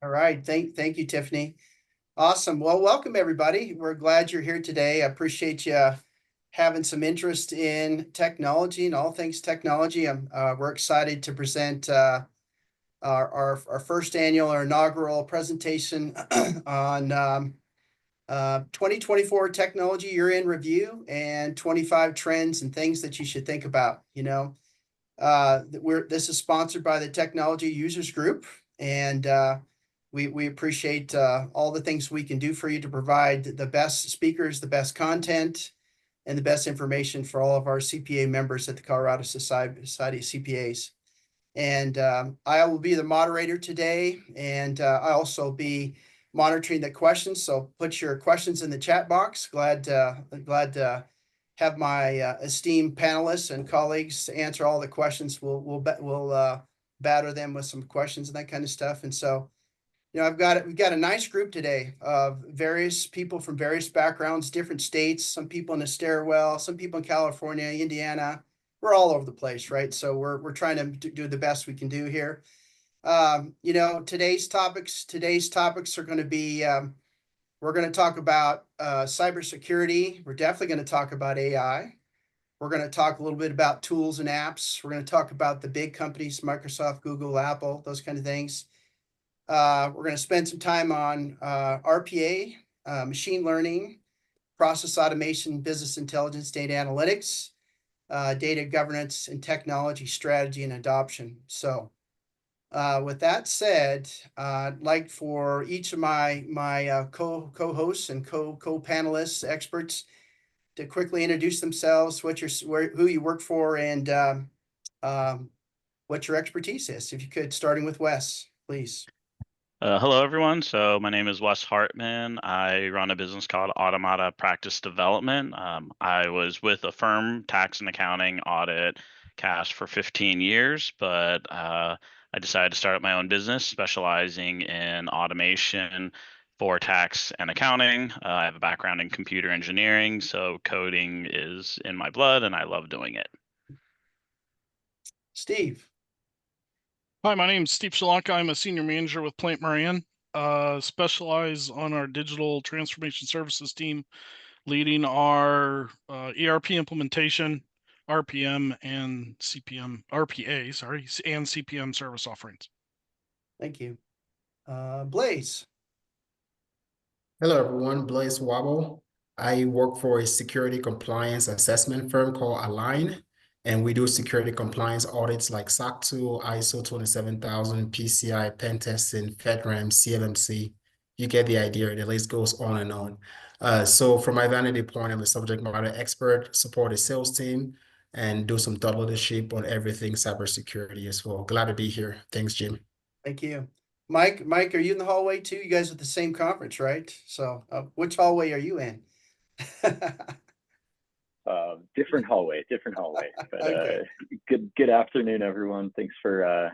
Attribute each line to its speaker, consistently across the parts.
Speaker 1: All right. Thank you, Tiffany. Awesome. Well, welcome everybody. We're glad you're here today. I appreciate you having some interest in technology and all things technology. We're excited to present our first annual or inaugural presentation on 2024 technology year in review and 25 trends and things that you should think about. This is sponsored by the Technology Users Group, and we appreciate all the things we can do for you to provide the best speakers, the best content, and the best information for all of our CPA members at the Colorado Society of CPAs. And I will be the moderator today, and I also be monitoring the questions. So put your questions in the chat box. Glad to have my esteemed panelists and colleagues answer all the questions. We'll batter them with some questions and that kind of stuff. And so, we've got a nice group today of various people from various backgrounds, different states, some people in the stairwell, some people in California, Indiana. We're all over the place, right? So we're trying to do the best we can do here. Today's topics are going to be, we're going to talk about cybersecurity. We're definitely going to talk about AI. We're going to talk a little bit about tools and apps. We're going to talk about the big companies, Microsoft, Google, Apple, those kind of things. We're going to spend some time on RPA, machine learning, process automation, business intelligence, data analytics, data governance, and technology strategy and adoption. So with that said, I'd like for each of my co-hosts and co-panelists, experts, to quickly introduce themselves, who you work for, and what your expertise is. If you could, starting with Wes, please.
Speaker 2: Hello, everyone. So my name is Wes Hartman. I run a business called Automata Practice Development. I was with a firm, tax and accounting, audit, cash for 15 years, but I decided to start up my own business specializing in automation for tax and accounting. I have a background in computer engineering, so coding is in my blood and I love doing it.
Speaker 1: Steve.
Speaker 3: Hi, my name is Steve Shalanka. I'm a senior manager with Plant Moran, specialize on our digital transformation services team, leading our ERP implementation, RPM and CPM, and CPM service offerings.
Speaker 1: Thank you. Blaze.
Speaker 4: Hello, everyone. Blaze Wobble. I work for a security compliance assessment firm called Align, and we do security compliance audits like SOC 2, ISO 27000, PCI, pen testing, FedRAMP, CMMC. You get the idea. The list goes on and on. So from my vanity point, I'm a subject matter expert, support a sales team, and do some thought leadership on everything cybersecurity as well. Glad to be here. Thanks, Jim.
Speaker 1: Thank you. Mike, are you in the hallway too? You guys are at the same conference, right? So which hallway are you in?
Speaker 5: Different hallway. But okay. Good afternoon, everyone. Thanks for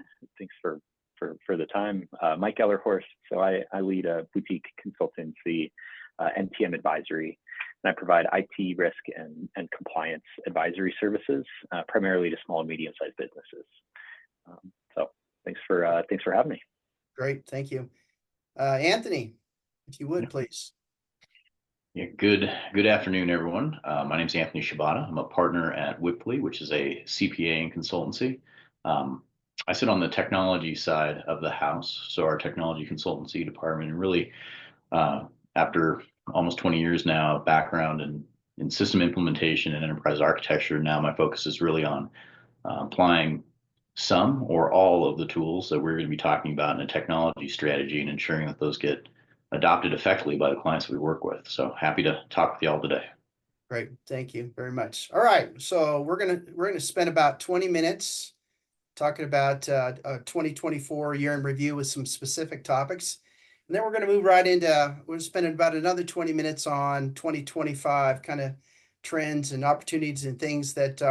Speaker 5: the time. Mike Ellerhorst. So I lead a boutique consultancy, NTM Advisory, and I provide IT risk and compliance advisory services, primarily to small and medium-sized businesses. So thanks for having me.
Speaker 1: Great, thank you. Anthony, if you would, please.
Speaker 6: Yeah, good afternoon, everyone. My name is Anthony Shibata. I'm a partner at Whipley, which is a CPA and consultancy. I sit on the technology side of the house, so our technology consultancy department, and really, after almost 20 years now, background in system implementation and enterprise architecture, now my focus is really on applying some or all of the tools that we're going to be talking about in a technology strategy and ensuring that those get adopted effectively by the clients we work with. So happy to talk with you all today.
Speaker 1: Great, thank you very much. All right, so we're gonna spend about 20 minutes talking about 2024 year in review with some specific topics, and then we're going to move right into, we're spending about another 20 minutes on 2025 kind of trends and opportunities and things that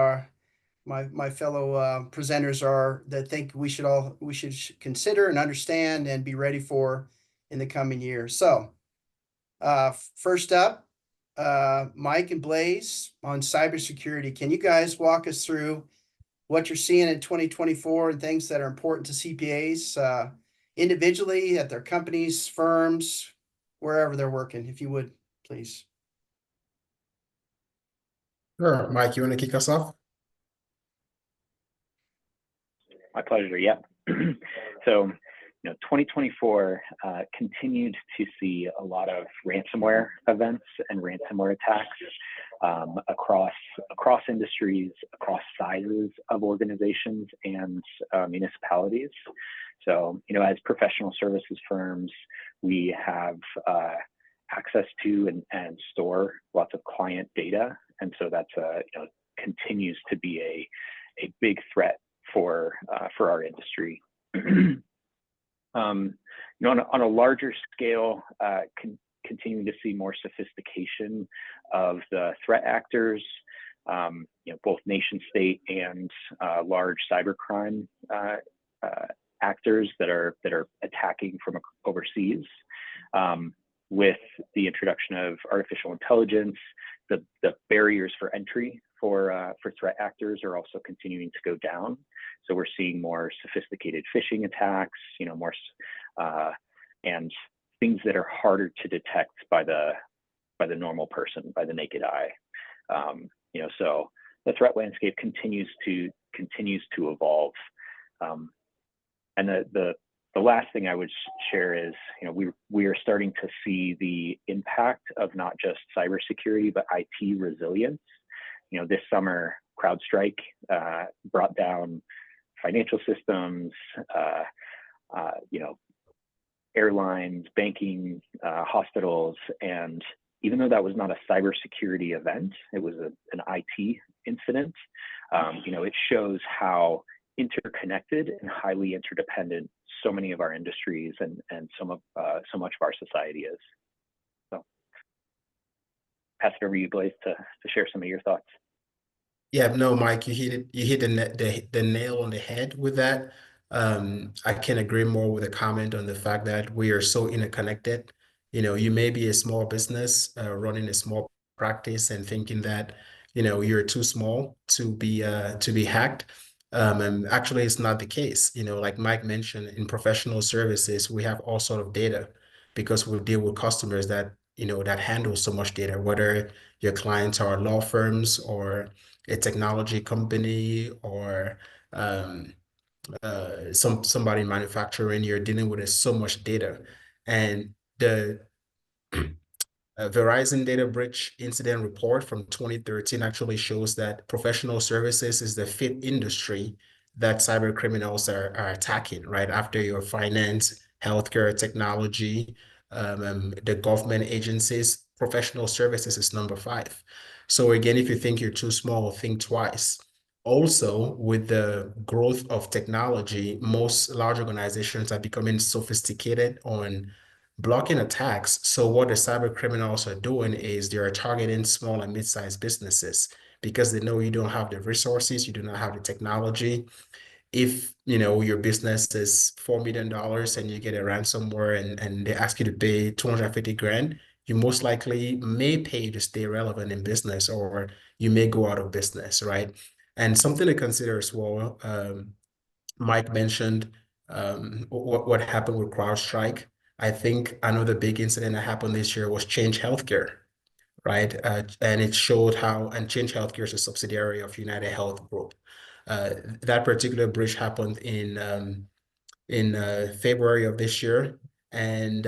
Speaker 1: my fellow presenters think we should consider and understand and be ready for in the coming year. So first up, Mike and Blaze on cybersecurity. Can you guys walk us through what you're seeing in 2024 and things that are important to CPAs individually, at their companies, firms, wherever they're working, if you would, please.
Speaker 4: Sure, Mike, you want to kick us off?
Speaker 5: My pleasure. Yep. So, 2024 continued to see a lot of ransomware events and ransomware attacks across industries, across sizes of organizations and municipalities. So, as professional services firms, we have access to and store lots of client data, and so that's continues to be a big threat for our industry. On a larger scale, continuing to see more sophistication of the threat actors, both nation state and large cybercrime actors that are attacking from overseas. With the introduction of artificial intelligence, the barriers for entry for threat actors are also continuing to go down. So we're seeing more sophisticated phishing attacks, more and things that are harder to detect by the normal person, by the naked eye. So the threat landscape continues to evolve. And the last thing I would share is, we are starting to see the impact of not just cybersecurity, but IT resilience. This summer, CrowdStrike brought down financial systems, airlines, banking, hospitals, and even though that was not a cybersecurity event, it was an IT incident. It shows how interconnected and highly interdependent so many of our industries and so much of our society is. So, pass it over to you, Blaise, to share some of your thoughts.
Speaker 4: Yeah, no, Mike, you hit the nail on the head with that. I can agree more with a comment on the fact that we are so interconnected. You may be a small business running a small practice and thinking that you're too small to be hacked. And actually, it's not the case. Like Mike mentioned, in professional services, we have all sort of data because we deal with customers that that handle so much data, whether your clients are law firms or a technology company or somebody in manufacturing. You're dealing with so much data, and the Verizon data breach incident report from 2013 actually shows that professional services is the fifth industry that cyber criminals are attacking, right after your finance, healthcare, technology, the government agencies. Professional services is number 5. So again, if you think you're too small, think twice. Also, with the growth of technology, most large organizations are becoming sophisticated on blocking attacks. So what the cyber criminals are doing is they are targeting small and mid-sized businesses because they know you don't have the resources, you do not have the technology. If your business is $4 million and you get a ransomware and they ask you to pay 250 grand, you most likely may pay to stay relevant in business, or you may go out of business, right? And something to consider as well, Mike mentioned what happened with CrowdStrike. I think another big incident that happened this year was Change Healthcare, right? And it showed how, and Change Healthcare is a subsidiary of United Health Group. That particular breach happened in February of this year, and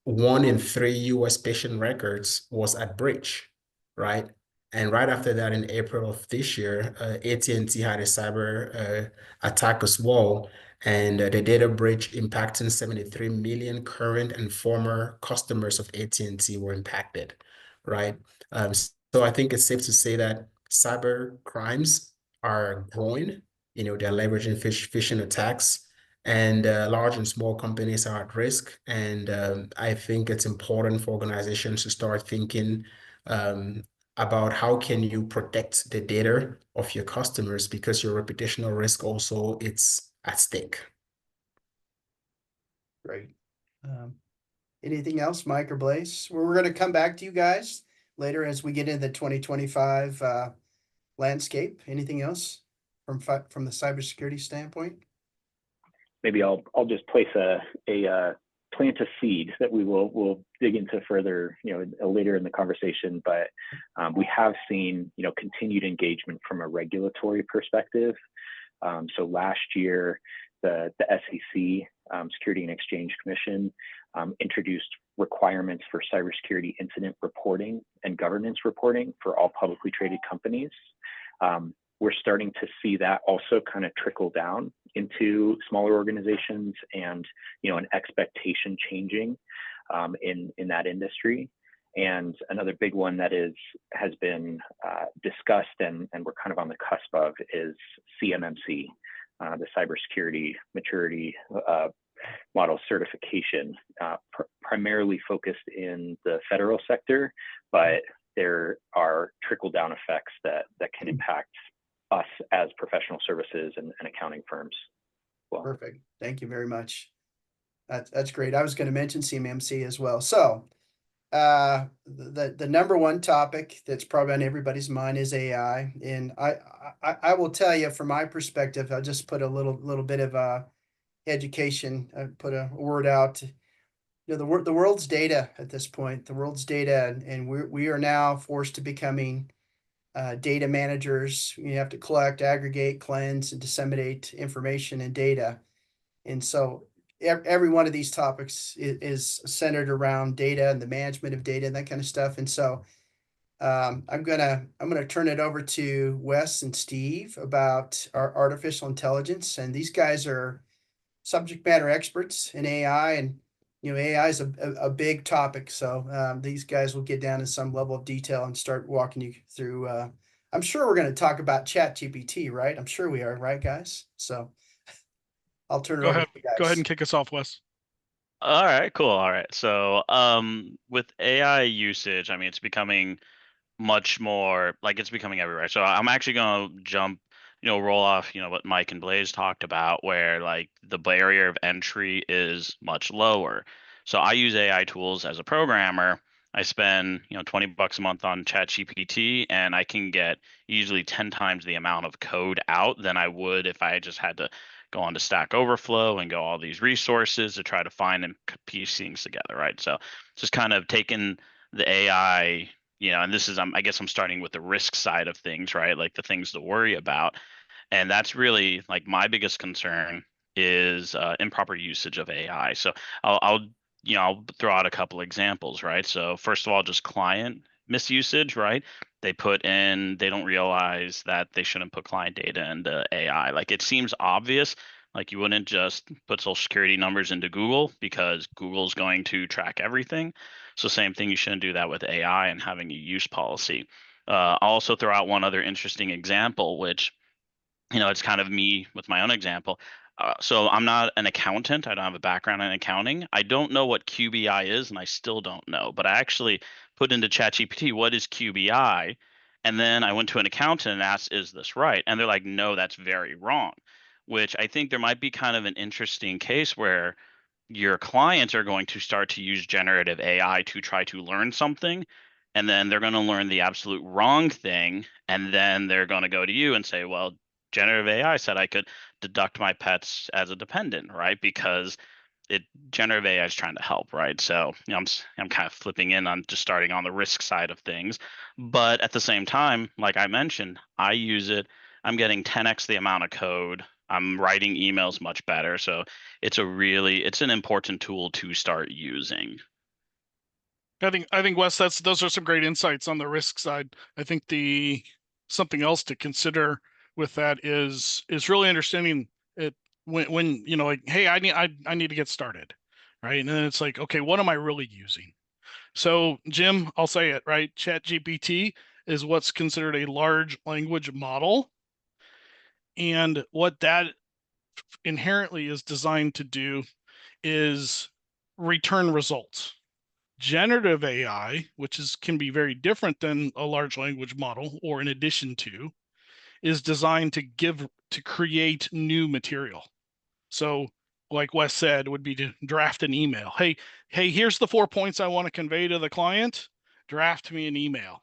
Speaker 4: 1 in 3 U.S. patient records was at breach, right? And right after that, in April of this year, AT&T had a cyber attack as well, and the data breach impacting 73 million current and former customers of AT&T were impacted, right? So I think it's safe to say that cyber crimes are growing. They're leveraging phishing attacks, and large and small companies are at risk. And I think it's important for organizations to start thinking about how can you protect the data of your customers, because your reputational risk also it's at stake.
Speaker 1: Great. Anything else, Mike or Blaise? We're going to come back to you guys later as we get into the 2025 landscape. Anything else from the cybersecurity standpoint?
Speaker 5: maybe I'll just place a plant a seed that we'll dig into further, later in the conversation. But we have seen, continued engagement from a regulatory perspective. So last year, the SEC, Security and Exchange Commission, introduced requirements for cybersecurity incident reporting and governance reporting for all publicly traded companies. We're starting to see that also kind of trickle down into smaller organizations, and an expectation changing in that industry. And another big one that has been discussed and we're kind of on the cusp of is CMMC, the Cybersecurity Maturity Model Certification, primarily focused in the federal sector, but there are trickle-down effects that can impact us as professional services and accounting firms. Well,
Speaker 1: Perfect. Thank you very much. That's great. I was going to mention CMMC as well. So the number one topic that's probably on everybody's mind is AI. And I will tell you, from my perspective, I'll just put a little bit of education, put a word out. The world's data at this point, the world's data, and we are now forced to becoming data managers. You have to collect, aggregate, cleanse, and disseminate information and data. And so every one of these topics is centered around data and the management of data and that kind of stuff. And so I'm gonna turn it over to Wes and Steve about our artificial intelligence. And these guys are subject matter experts in AI, and AI is a big topic. So these guys will get down to some level of detail and start walking you through. I'm sure we're going to talk about ChatGPT, right? I'm sure we are, right, guys? So I'll turn it over to you guys.
Speaker 3: Go ahead and kick us off, Wes.
Speaker 2: All right, cool. All right. So, with AI usage, I mean, it's becoming much more like it's becoming everywhere. So I'm actually going to jump, roll off, what Mike and Blaze talked about, where like the barrier of entry is much lower. So I use AI tools as a programmer. I spend, $20 a month on ChatGPT, and I can get easily 10 times the amount of code out than I would if I just had to go on to Stack Overflow and go all these resources to try to find and piece things together, right? So just kind of taking the AI, and this is, I guess I'm starting with the risk side of things, right? Like the things to worry about. And that's really like my biggest concern is improper usage of AI. So I'll throw out a couple examples, right? So first of all, just client misusage, right? They don't realize that they shouldn't put client data into AI. Like it seems obvious, like you wouldn't just put social security numbers into Google because Google's going to track everything. So same thing, you shouldn't do that with AI and having a use policy. I'll also throw out one other interesting example, which, it's kind of me with my own example. So I'm not an accountant. I don't have a background in accounting. I don't know what QBI is, and I still don't know. But I actually put into ChatGPT, what is QBI? And then I went to an accountant and asked, is this right? And they're like, no, that's very wrong. Which I think there might be kind of an interesting case where your clients are going to start to use generative AI to try to learn something. And then they're going to learn the absolute wrong thing. And then they're going to go to you and say, well, generative AI said I could deduct my pets as a dependent, right? Because generative AI is trying to help, right? So, I'm kind of flipping in on just starting on the risk side of things. But at the same time, like I mentioned, I use it. I'm getting 10x the amount of code. I'm writing emails much better. So it's an important tool to start using.
Speaker 3: I think Wes, those are some great insights on the risk side. I think something else to consider with that is really understanding it when like, hey, I need to get started, right? And then it's like, okay, what am I really using? So Jim, I'll say it, right? ChatGPT is what's considered a large language model, and what that inherently is designed to do is return results. Generative AI, which can be very different than a large language model, or in addition to, is designed to create new material. So like Wes said, would be to draft an email. Hey, here's the 4 points I want to convey to the client. Draft me an email,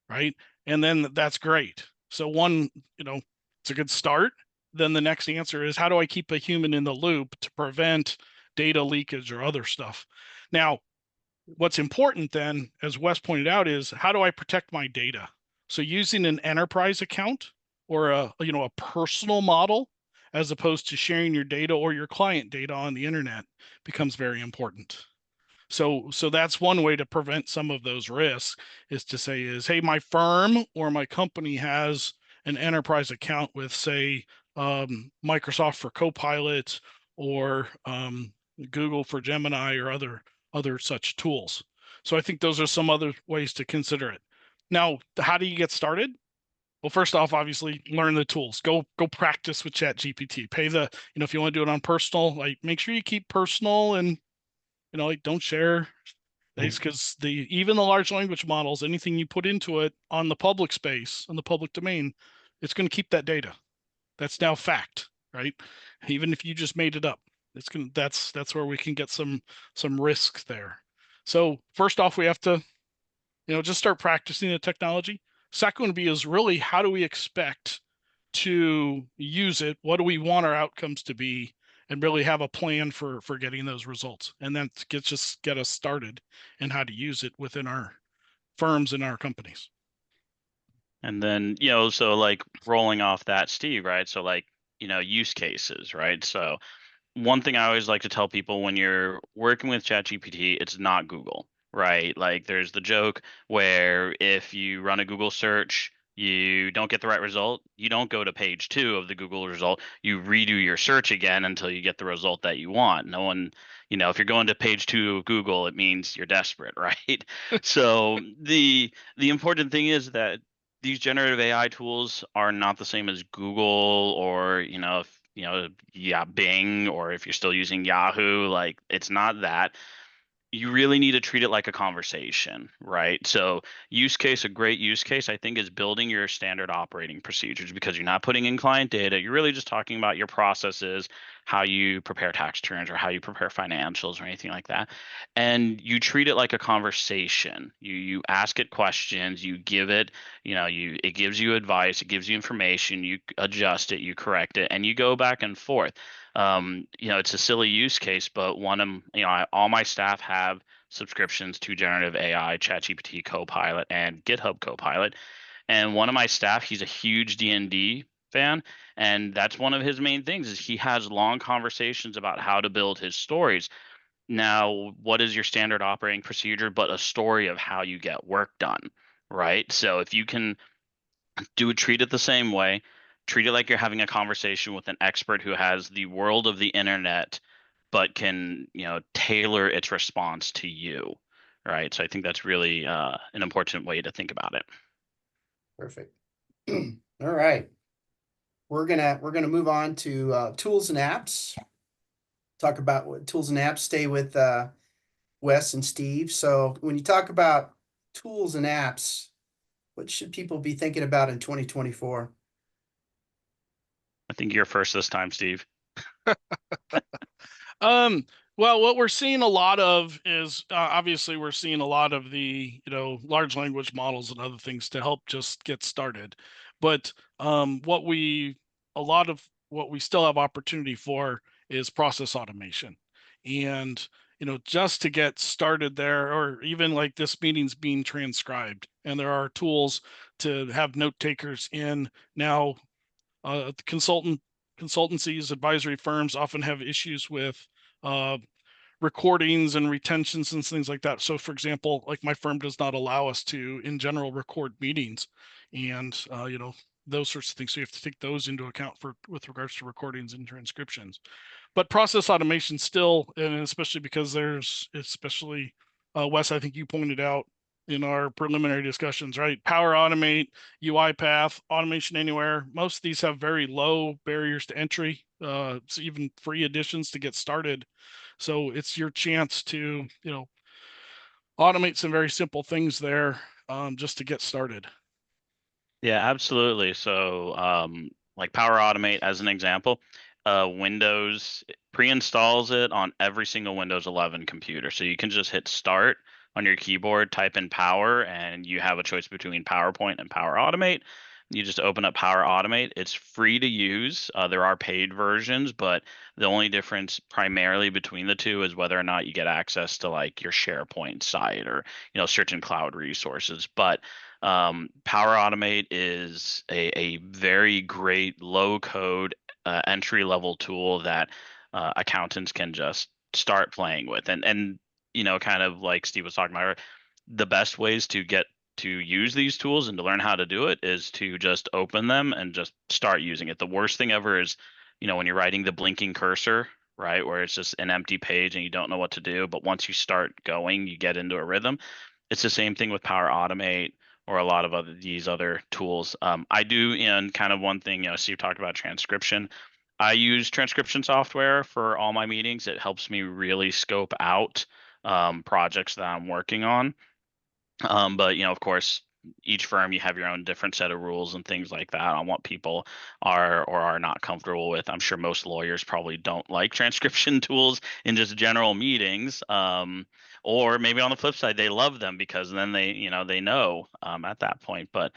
Speaker 3: right? And then that's great. So one, it's a good start. then the next answer is, how do I keep a human in the loop to prevent data leakage or other stuff? Now, what's important then, as Wes pointed out, is how do I protect my data? So using an enterprise account or a personal model, as opposed to sharing your data or your client data on the internet, becomes very important. So that's one way to prevent some of those risks, is to say hey, my firm or my company has an enterprise account with, say, Microsoft for Copilot or Google for Gemini or other such tools. So I think those are some other ways to consider it. Now, how do you get started? Well, first off, obviously, learn the tools. Go practice with ChatGPT. Pay the, if you want to do it on personal, like, make sure you keep personal and, like, don't share. Because even the large language models, anything you put into it on the public space, on the public domain, it's going to keep that data. That's now fact, right? Even if you just made it up, that's where we can get some risks there. So first off, we have to, just start practicing the technology. Second would be is really, how do we expect to use it? What do we want our outcomes to be? And really have a plan for getting those results. And then get us started in how to use it within our firms and our companies.
Speaker 2: And then, so like rolling off that, Steve, right? So like, use cases, right? So one thing I always like to tell people when you're working with ChatGPT, it's not Google, right? Like there's the joke where if you run a Google search, you don't get the right result, you don't go to page 2 of the Google result, you redo your search again until you get the result that you want. No one, if you're going to page 2 of Google, it means you're desperate, right? So the important thing is that these generative AI tools are not the same as Google or, Bing, or if you're still using Yahoo, like it's not that. You really need to treat it like a conversation, right? So a great use case, I think, is building your standard operating procedures, because you're not putting in client data. You're really just talking about your processes, how you prepare tax returns or how you prepare financials or anything like that. And you treat it like a conversation. You ask it questions, you give it, it gives you advice, it gives you information, you adjust it, you correct it, and you go back and forth. It's a silly use case, but all my staff have subscriptions to generative AI, ChatGPT Copilot, and GitHub Copilot. And one of my staff, he's a huge D&D fan, and that's one of his main things is he has long conversations about how to build his stories. Now, what is your standard operating procedure but a story of how you get work done, right? So if you can treat it the same way, treat it like you're having a conversation with an expert who has the world of the internet, but can, tailor its response to you, right? So I think that's really an important way to think about it.
Speaker 1: Perfect. All right. We're gonna move on to tools and apps. Talk about what tools and apps. Stay with Wes and Steve. So when you talk about tools and apps, what should people be thinking about in 2024?
Speaker 2: I think you're first this time, Steve.
Speaker 3: Well, what we're seeing a lot of is obviously we're seeing a lot of the large language models and other things to help just get started. But what we still have opportunity for is process automation. And just to get started there, or even like this meeting's being transcribed, and there are tools to have note takers in now. Consultancies, advisory firms often have issues with recordings and retentions and things like that. So for example, like my firm does not allow us to, in general, record meetings and, those sorts of things. So you have to take those into account with regards to recordings and transcriptions. But process automation still, and especially because Wes, I think you pointed out in our preliminary discussions, right? Power Automate, UiPath, Automation Anywhere. Most of these have very low barriers to entry, so even free additions to get started. So it's your chance to, automate some very simple things there, just to get started.
Speaker 2: Yeah, absolutely. So like Power Automate as an example, Windows pre-installs it on every single Windows 11 computer. So you can just hit start on your keyboard, type in Power, and you have a choice between PowerPoint and Power Automate. You just open up Power Automate. It's free to use. There are paid versions, but the only difference primarily between the two is whether or not you get access to like your SharePoint site or certain cloud resources. But Power Automate is a very great low code entry level tool that accountants can just start playing with, and kind of like Steve was talking about, the best ways to get to use these tools and to learn how to do it is to just open them and just start using it. The worst thing ever is, when you're writing the blinking cursor, right, where it's just an empty page and you don't know what to do. But once you start going, you get into a rhythm. It's the same thing with Power Automate or a lot of these other tools. I do, and kind of one thing, Steve talked about transcription. I use transcription software for all my meetings. It helps me really scope out projects that I'm working on. But of course, each firm, you have your own different set of rules and things like that on what people are or are not comfortable with. I'm sure most lawyers probably don't like transcription tools in just general meetings. Or maybe on the flip side, they love them because then they know at that point. But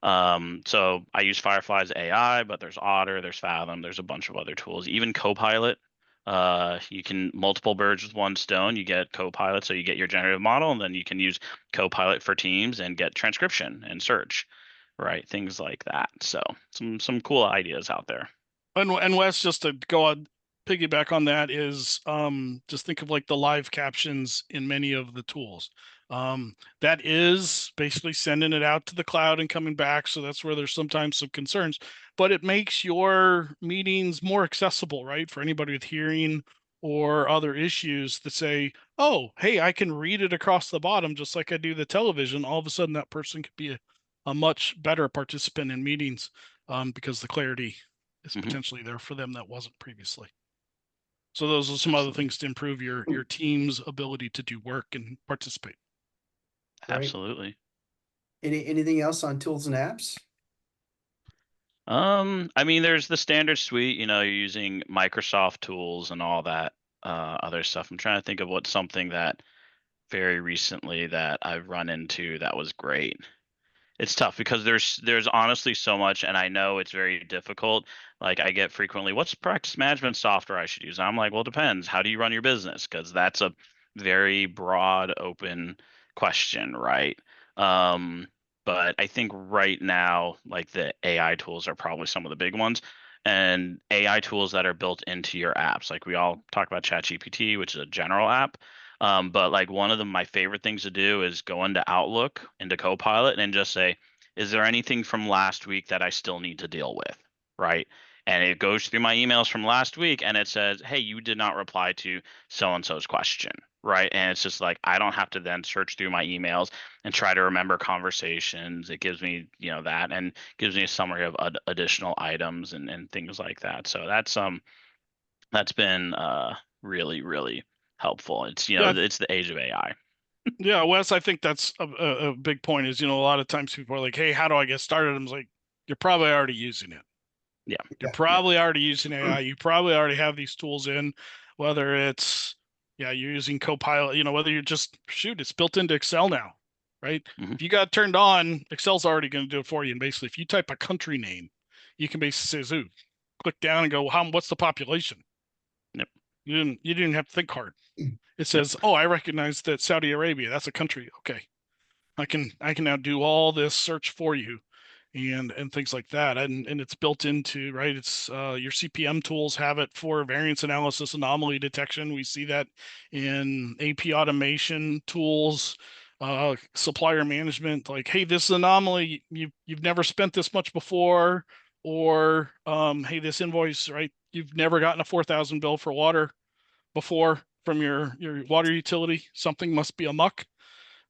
Speaker 2: so I use Firefly's AI, but there's Otter, there's Fathom, there's a bunch of other tools, even Copilot. You can multiple birds with one stone. You get Copilot, so you get your generative model, and then you can use Copilot for Teams and get transcription and search, right? Things like that. So some cool ideas out there.
Speaker 3: And Wes, just to go on, piggyback on that is just think of like the live captions in many of the tools. That is basically sending it out to the cloud and coming back. So that's where there's sometimes some concerns, but it makes your meetings more accessible, right? For anybody with hearing or other issues that say, oh, hey, I can read it across the bottom, just like I do the television. All of a sudden that person could be a much better participant in meetings because the clarity is potentially there for them that wasn't previously. So those are some other things to improve your team's ability to do work and participate.
Speaker 1: Right.
Speaker 2: Absolutely.
Speaker 1: Anything else on tools and apps?
Speaker 2: I mean, there's the standard suite, you're using Microsoft tools and all that other stuff. I'm trying to think of what's something that very recently that I've run into that was great. It's tough because there's honestly so much, and I know it's very difficult. Like I get frequently, what's practice management software I should use? And I'm like, well, it depends. How do you run your business? Because that's a very broad, open question, right? But I think right now, like the AI tools are probably some of the big ones, and AI tools that are built into your apps. Like we all talk about ChatGPT, which is a general app. But like one of my favorite things to do is go into Outlook, into Copilot, and just say, is there anything from last week that I still need to deal with? Right. And it goes through my emails from last week and it says, hey, you did not reply to so and so's question. Right. And it's just like, I don't have to then search through my emails and try to remember conversations. It gives me, that, and gives me a summary of additional items and things like that. So that's been really, really helpful. It's it's the age of AI.
Speaker 3: Yeah, Wes, I think that's a big point. Is a lot of times people are like, "Hey, how do I get started?" I'm like, "You're probably already using it.
Speaker 2: Yeah,
Speaker 3: You're probably already using AI. You probably already have these tools in, whether it's you're using Copilot. Whether you're just it's built into Excel now, right? If you got it turned on, Excel's already going to do it for you. And basically, if you type a country name, you can basically say, "Zoo," click down and go, what's the population?"
Speaker 2: Yep.
Speaker 3: You didn't have to think hard. It says, "Oh, I recognize that Saudi Arabia, that's a country. Okay. I can now do all this search for you and things like that." And it's built into, right? It's your CPM tools have it for variance analysis, anomaly detection. We see that in AP automation tools, supplier management, like, hey, this anomaly, you've never spent this much before, or hey, this invoice, right? You've never gotten a 4,000 bill for water before from your water utility. Something must be amok.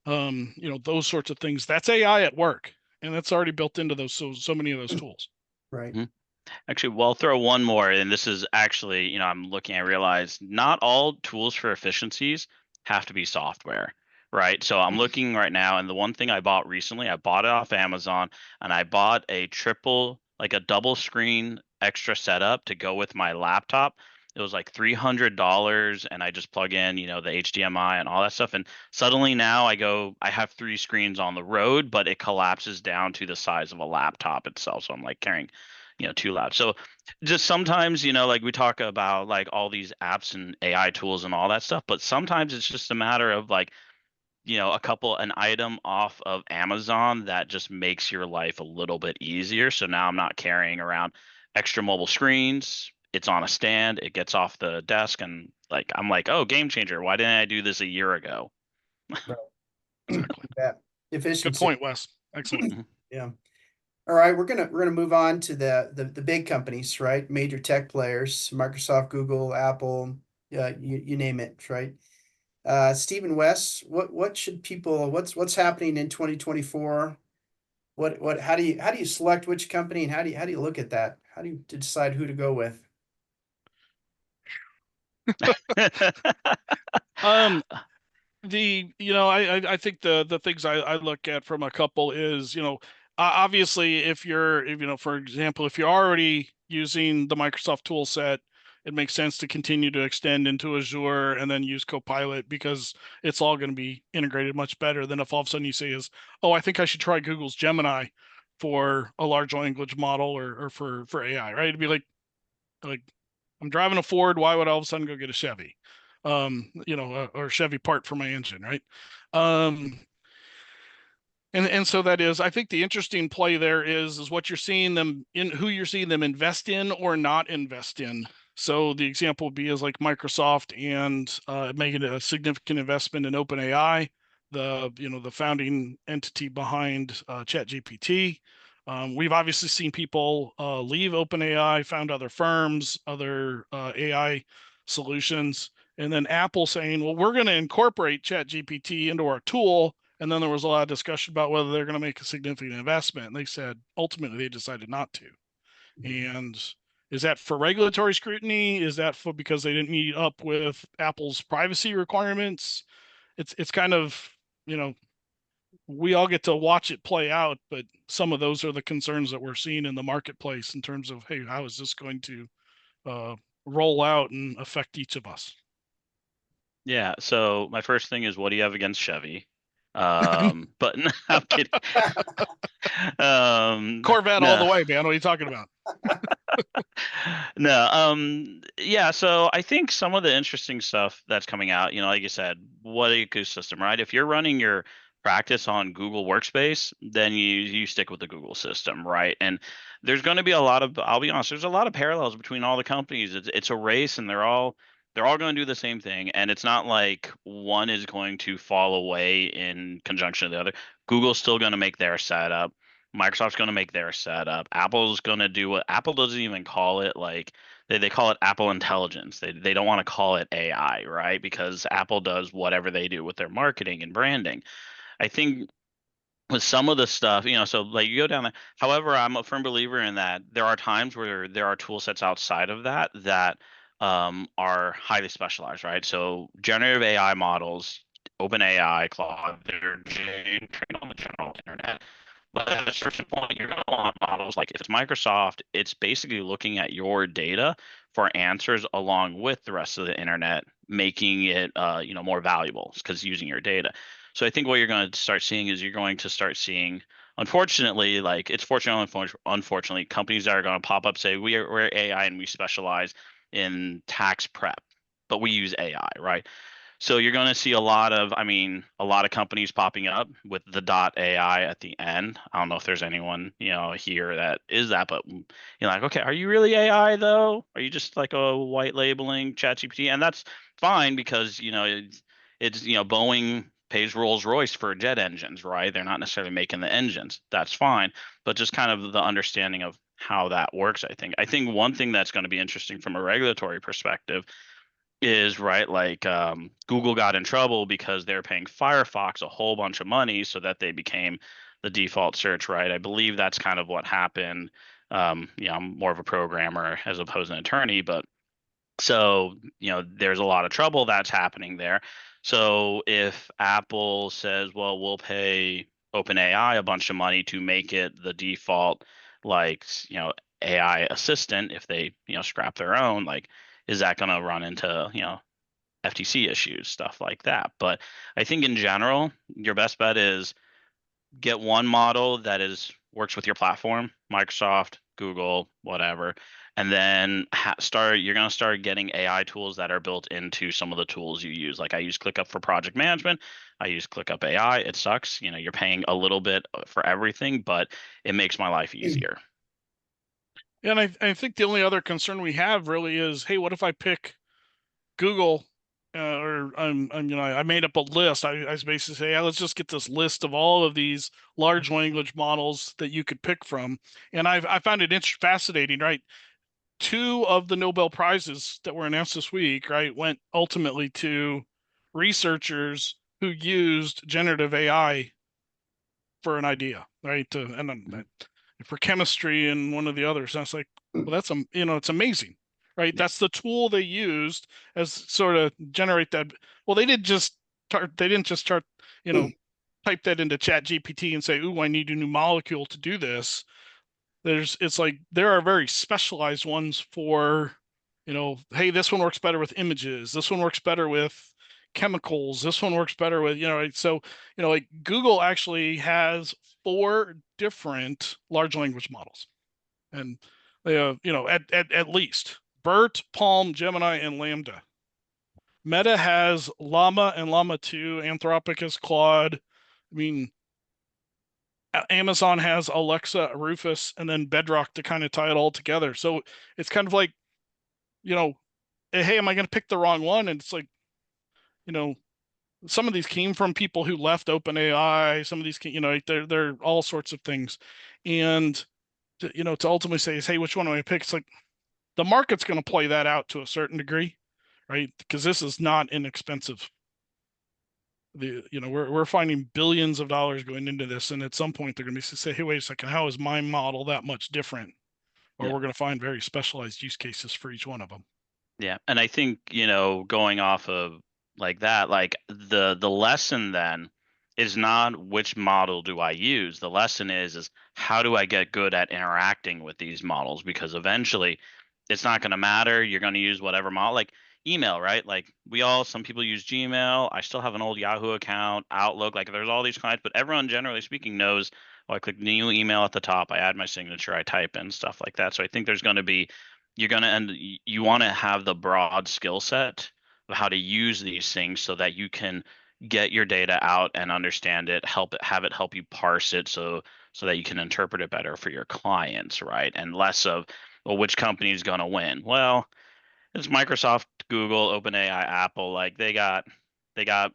Speaker 3: Those sorts of things. That's AI at work, and that's already built into those so many of those tools.
Speaker 1: Right.
Speaker 2: Actually, well, I'll throw one more, and this is actually, I'm looking, I realize not all tools for efficiencies have to be software, right? So I'm looking right now, and the one thing I bought recently, I bought it off Amazon, and I bought a double screen extra setup to go with my laptop. it was like $300, and I just plug in, the HDMI and all that stuff. And suddenly now I have 3 screens on the road, but it collapses down to the size of a laptop itself. So I'm like carrying, 2 laps. So just sometimes, like we talk about like all these apps and AI tools and all that stuff, but sometimes it's just a matter of like, an item off of Amazon that just makes your life a little bit easier. So now I'm not carrying around extra mobile screens. It's on a stand, it gets off the desk, and like I'm like, oh, game changer. Why didn't I do this a year ago?
Speaker 3: Exactly.
Speaker 1: That
Speaker 3: Good
Speaker 1: efficiency.
Speaker 3: point, Wes. Excellent.
Speaker 1: Yeah. All right, we're gonna move on to the big companies, right? Major tech players, Microsoft, Google, Apple, you name it, right? Stephen West, what should people what's happening in 2024? How do you select which company, and how do you look at that? How do you decide who to go with?
Speaker 3: I think the things I look at from a couple is, obviously if for example, if you're already using the Microsoft tool set, it makes sense to continue to extend into Azure and then use Copilot, because it's all going to be integrated much better than if all of a sudden you say oh, I think I should try Google's Gemini for a large language model or for AI, right? It'd be like I'm driving a Ford, why would I all of a sudden go get a Chevy? Or Chevy part for my engine, right? And so that is, I think the interesting play there is what you're seeing them in, who you're seeing them invest in or not invest in. So the example would be is like Microsoft and making a significant investment in OpenAI, the founding entity behind ChatGPT. We've obviously seen people leave OpenAI, found other firms, other AI solutions, and then Apple saying, well, we're going to incorporate ChatGPT into our tool. And then there was a lot of discussion about whether they're going to make a significant investment. And they said, ultimately, they decided not to. And is that for regulatory scrutiny? Is that for because they didn't meet up with Apple's privacy requirements? It's kind of, we all get to watch it play out, but some of those are the concerns that we're seeing in the marketplace in terms of, hey, how is this going to roll out and affect each of us?
Speaker 2: Yeah, so my first thing is, what do you have against Chevy? But no, I'm kidding.
Speaker 3: Corvette all the
Speaker 2: no.
Speaker 3: way, man. What are you talking about?
Speaker 2: No, yeah, so I think some of the interesting stuff that's coming out, like you said, what ecosystem, right? If you're running your practice on Google Workspace, then you stick with the Google system, right? And there's going to be I'll be honest, there's a lot of parallels between all the companies. It's a race, and they're all going to do the same thing, and it's not like one is going to fall away in conjunction with the other. Google's still going to make their setup. Microsoft's going to make their setup. Apple's going to do what Apple doesn't even call it, like they call it Apple Intelligence. They don't want to call it AI, right? Because Apple does whatever they do with their marketing and branding. I think with some of the stuff, so like you go down there. However, I'm a firm believer in that there are times where there are tool sets outside of that are highly specialized, right? So generative AI models, OpenAI, Claude, they're trained on the general internet. But at a certain point, you're going to want models like if it's Microsoft, it's basically looking at your data for answers along with the rest of the internet, making it more valuable because using your data. So I think what you're going to start seeing is unfortunately, like it's fortunately, unfortunately, companies that are going to pop up say we're AI and we specialize in tax prep, but we use AI, right? So you're going to see a lot of companies popping up with the .ai at the end. I don't know if there's anyone, here that is that, but you're like, okay, are you really AI though? Are you just like a white labeling ChatGPT? And that's fine because, it's Boeing pays Rolls-Royce for jet engines, right? They're not necessarily making the engines. That's fine. But just kind of the understanding of how that works, I think. I think one thing that's going to be interesting from a regulatory perspective is right like Google got in trouble because they're paying Firefox a whole bunch of money so that they became the default search, right? I believe that's kind of what happened. I'm more of a programmer as opposed to an attorney, but so there's a lot of trouble that's happening there. So if Apple says, well, we'll pay OpenAI a bunch of money to make it the default, like AI assistant, if they scrap their own, like is that going to run into, FTC issues, stuff like that. But I think in general, your best bet is get one model that works with your platform, Microsoft, Google, whatever, and then you're going to start getting AI tools that are built into some of the tools you use. Like I use ClickUp for project management. I use ClickUp AI. It sucks. You're paying a little bit for everything, but it makes my life easier.
Speaker 3: And I think the only other concern we have really is, hey, what if I pick Google, I made up a list. I basically say, let's just get this list of all of these large language models that you could pick from. And I found it fascinating, right? 2 of the Nobel Prizes that were announced this week, right, went ultimately to researchers who used generative AI for an idea, right? For chemistry and one of the others. And I was like, well, that's it's amazing, right? That's the tool they used as sort of generate that. Well, they didn't just start, type that into Chat GPT and say, "Ooh, I need a new molecule to do this." It's like there are very specialized ones for, hey, this one works better with images. This one works better with chemicals. This one works better with, so, like Google actually has 4 different large language models. And they, at least BERT, Palm, Gemini, and Lambda. Meta has Llama and Llama 2. Anthropic has Claude. I mean, Amazon has Alexa, Rufus, and then Bedrock to kind of tie it all together. So it's kind of like, hey, am I going to pick the wrong one? And it's like, some of these came from people who left OpenAI. Some of these, they're all sorts of things. And, to ultimately say is, hey, which one do I pick? It's like the market's going to play that out to a certain degree, right? Because this is not inexpensive. We're finding billions of dollars going into this, and at some point they're going to say, hey, wait a second, how is my model that much different? Or we're going to find very specialized use cases for each one of them.
Speaker 2: Yeah, and I think, going off of like that, like the lesson then is not which model do I use. The lesson is how do I get good at interacting with these models? Because eventually it's not going to matter. You're going to use whatever model, like email, right? Like some people use Gmail. I still have an old Yahoo account, Outlook, like there's all these clients, but everyone generally speaking knows, I click new email at the top, I add my signature, I type in stuff like that. So I think there's going to be, you want to have the broad skill set of how to use these things so that you can get your data out and understand it, have it help you parse it so that you can interpret it better for your clients, right? And less of, well, which company is going to win? Well, it's Microsoft, Google, OpenAI, Apple. Like they got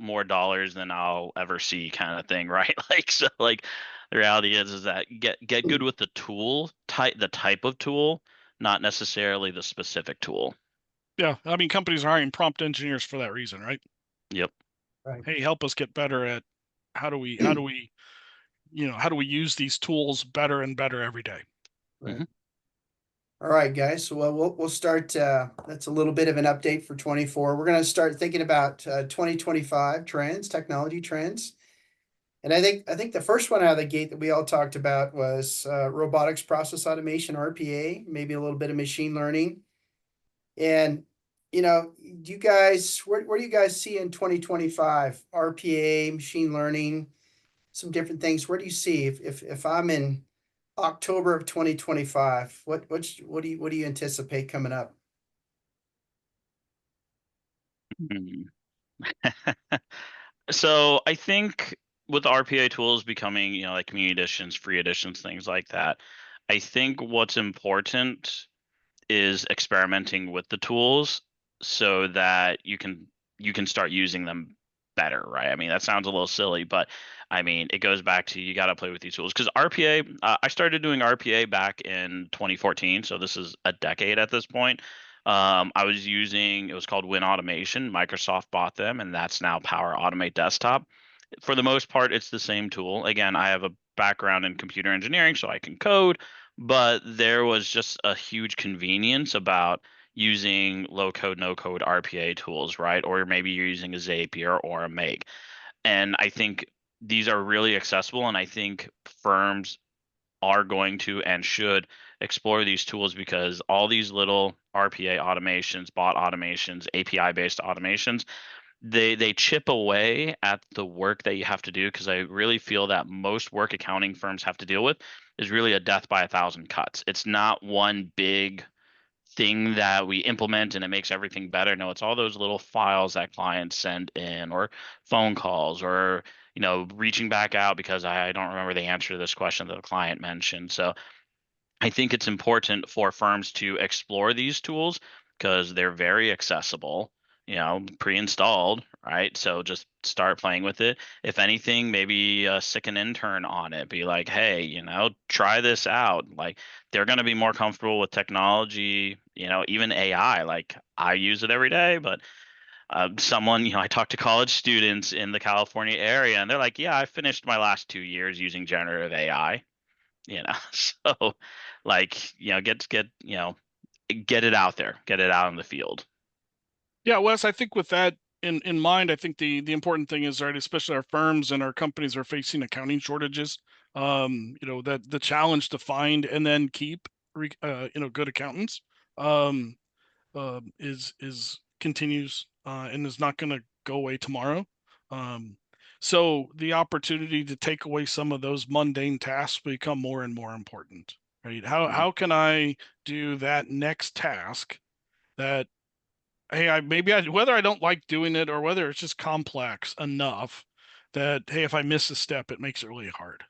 Speaker 2: more dollars than I'll ever see, kind of thing, right? Like so, like the reality is that get good with the type of tool, not necessarily the specific tool.
Speaker 3: Yeah, I mean, companies are hiring prompt engineers for that reason, right?
Speaker 2: Yep.
Speaker 1: Right.
Speaker 3: Hey, help us get better at how do we use these tools better and better every day.
Speaker 1: Right.
Speaker 2: Mhm.
Speaker 1: All right, guys. So we'll start. That's a little bit of an update for 24. We're going to start thinking about 2025 trends, technology trends. And I think the first one out of the gate that we all talked about was robotics process automation, RPA, maybe a little bit of machine learning. And do you guys, where do you guys see in 2025 RPA, machine learning, some different things? Where do you see if I'm in October of 2025, what do you anticipate coming up?
Speaker 2: Mhm. So I think with RPA tools becoming, like community editions, free editions, things like that, I think what's important is experimenting with the tools so that you can start using them better, right? I mean, that sounds a little silly, but I mean, it goes back to you got to play with these tools because RPA, I started doing RPA back in 2014, so this is a decade at this point. I was it was called Win Automation. Microsoft bought them, and that's now Power Automate Desktop. For the most part, it's the same tool. Again, I have a background in computer engineering, so I can code, but there was just a huge convenience about using low code, no code RPA tools, right? Or maybe you're using a Zapier or a Make. And I think these are really accessible. And I think firms are going to and should explore these tools, because all these little RPA automations, bot automations, API based automations, they chip away at the work that you have to do, because I really feel that most work accounting firms have to deal with is really a death by a thousand cuts. It's not one big thing that we implement and it makes everything better. No, it's all those little files that clients send in, or phone calls, or reaching back out because I don't remember the answer to this question that the client mentioned. So I think it's important for firms to explore these tools because they're very accessible, pre-installed, right? So just start playing with it. If anything, maybe stick an intern on it. Be like, hey, try this out. Like, they're going to be more comfortable with technology, even AI. Like, I use it every day, but I talk to college students in the California area, and they're like, yeah, I finished my last 2 years using generative AI. So like, get it out there, get it out in the field.
Speaker 3: Yeah, Wes, I think with that in mind, I think the important thing is, right, especially our firms and our companies are facing accounting shortages. That the challenge to find and then keep good accountants is continues and is not going to go away tomorrow. So the opportunity to take away some of those mundane tasks become more and more important, right? How can I do that next task that, hey, whether I don't like doing it or whether it's just complex enough that, hey, if I miss a step, it makes it really hard.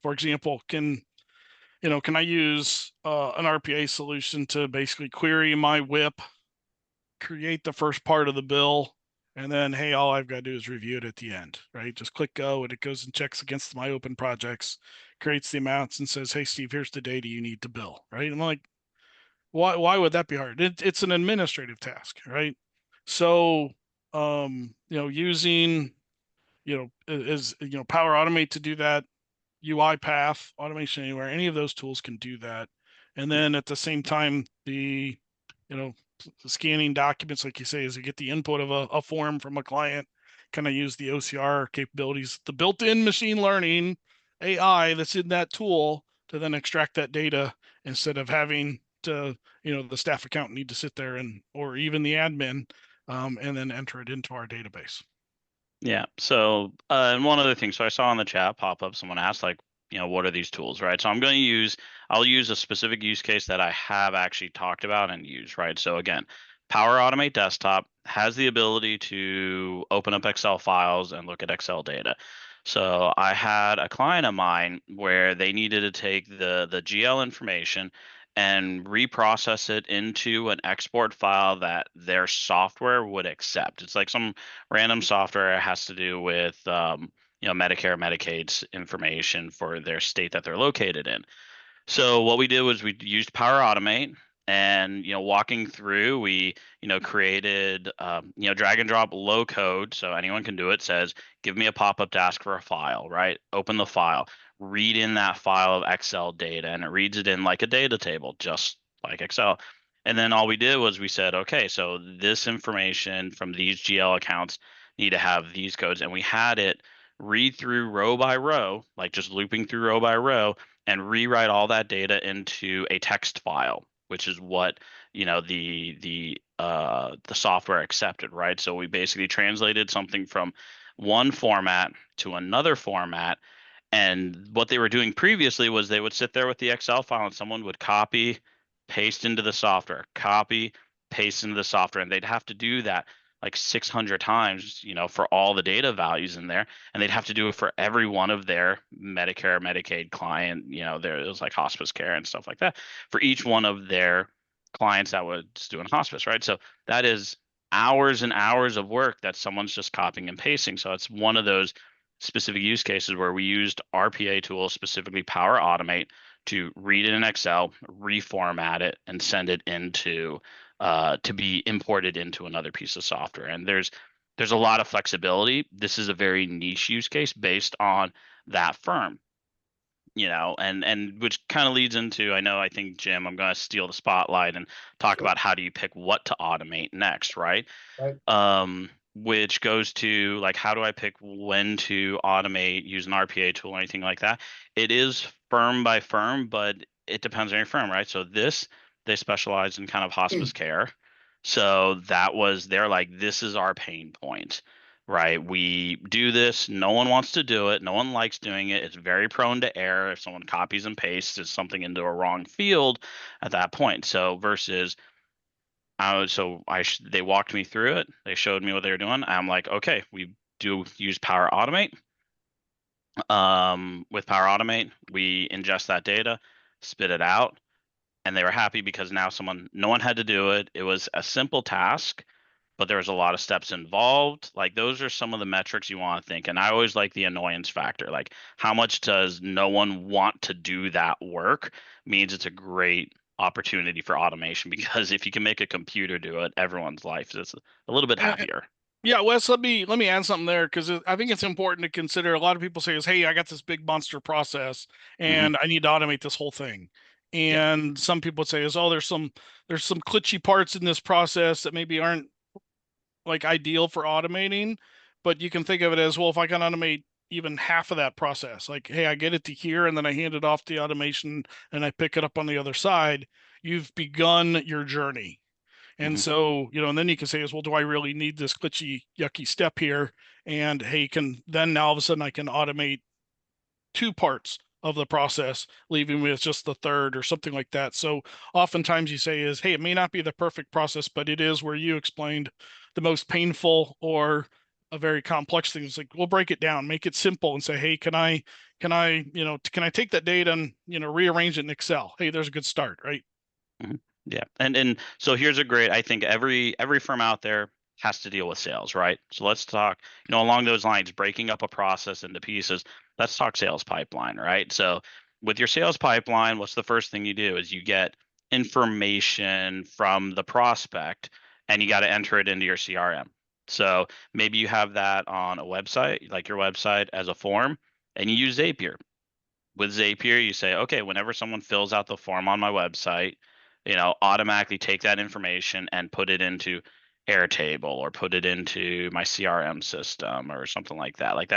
Speaker 3: For example, can I use an RPA solution to basically query my WIP, create the first part of the bill, and then, hey, all I've got to do is review it at the end, right? Just click go, and it goes and checks against my open projects, creates the amounts, and says, hey, Steve, here's the data you need to bill, right? I'm like, why would that be hard? It's an administrative task, right? So, using, Power Automate to do that, UiPath, Automation Anywhere, any of those tools can do that. And then at the same time, the scanning documents, like you say, is you get the input of a form from a client, kind of use the OCR capabilities, the built-in machine learning AI that's in that tool to then extract that data, instead of having to, the staff accountant need to sit there or even the admin, and then enter it into our database.
Speaker 2: Yeah. So, and one other thing. So I saw in the chat pop up, someone asked, like, what are these tools, right? So I'll use a specific use case that I have actually talked about and used, right? So again, Power Automate Desktop has the ability to open up Excel files and look at Excel data. So I had a client of mine where they needed to take the GL information and reprocess it into an export file that their software would accept. It's like some random software has to do with Medicare, Medicaid's information for their state that they're located in. So what we did was we used Power Automate, and walking through, we created drag and drop low code, so anyone can do it. Says, give me a pop-up to ask for a file, right? Open the file, read in that file of Excel data, and it reads it in like a data table, just like Excel. And then all we did was we said, okay, so this information from these GL accounts need to have these codes, and we had it read through row by row, like just looping through row by row, and rewrite all that data into a text file, which is what the software accepted, right? So we basically translated something from one format to another format. And what they were doing previously was they would sit there with the Excel file, and someone would copy, paste into the software, copy, paste into the software, and they'd have to do that like 600 times, for all the data values in there. And they'd have to do it for every one of their Medicare, Medicaid client, there it was like hospice care and stuff like that, for each one of their clients that was doing hospice, right? So that is hours and hours of work that someone's just copying and pasting. So it's one of those specific use cases where we used RPA tools, specifically Power Automate, to read it in Excel, reformat it, and send it into to be imported into another piece of software. And there's a lot of flexibility. This is a very niche use case based on that firm, and which kind of leads into, I think, Jim, I'm going to steal the spotlight and talk about how do you pick what to automate next, right?
Speaker 1: Right.
Speaker 2: which goes to like, how do I pick when to automate, use an RPA tool or anything like that? It is firm by firm, but it depends on your firm, right? So they specialize in kind of hospice care. So they're like, this is our pain point, right? We do this. No one wants to do it. No one likes doing it. It's very prone to error. If someone copies and pastes something into a wrong field at that point. So versus they walked me through it. They showed me what they were doing. I'm like, okay, we do use Power Automate. With Power Automate, we ingest that data, spit it out, and they were happy because now no one had to do it. It was a simple task, but there was a lot of steps involved. Like those are some of the metrics you want to think. And I always like the annoyance factor. Like how much does no one want to do that work means it's a great opportunity for automation, because if you can make a computer do it, everyone's life is a little bit happier.
Speaker 3: Yeah, Wes, let me add something there, because I think it's important to consider. A lot of people say is, hey, I got this big monster process and I need to automate this whole thing. And some people say is, oh, there's some glitchy parts in this process that maybe aren't like ideal for automating, but you can think of it as, well, if I can automate even half of that process, like, hey, I get it to here and then I hand it off to automation and I pick it up on the other side, you've begun your journey. And so, and then you can say is, well, do I really need this glitchy, yucky step here? And hey, then now all of a sudden I can automate 2 parts of the process, leaving me with just the third or something like that. So oftentimes you say is, hey, it may not be the perfect process, but it is where you explained the most painful or a very complex thing. It's like, we'll break it down, make it simple and say, hey, can I take that data and, rearrange it in Excel? Hey, there's a good start, right?
Speaker 2: Yeah. And so here's I think every firm out there has to deal with sales, right? So let's talk, along those lines, breaking up a process into pieces. Let's talk sales pipeline, right? So with your sales pipeline, what's the first thing you do is you get information from the prospect and you got to enter it into your CRM. So maybe you have that on a website, like your website as a form, and you use Zapier. With Zapier, you say, okay, whenever someone fills out the form on my website, automatically take that information and put it into Airtable or put it into my CRM system or something like that. Like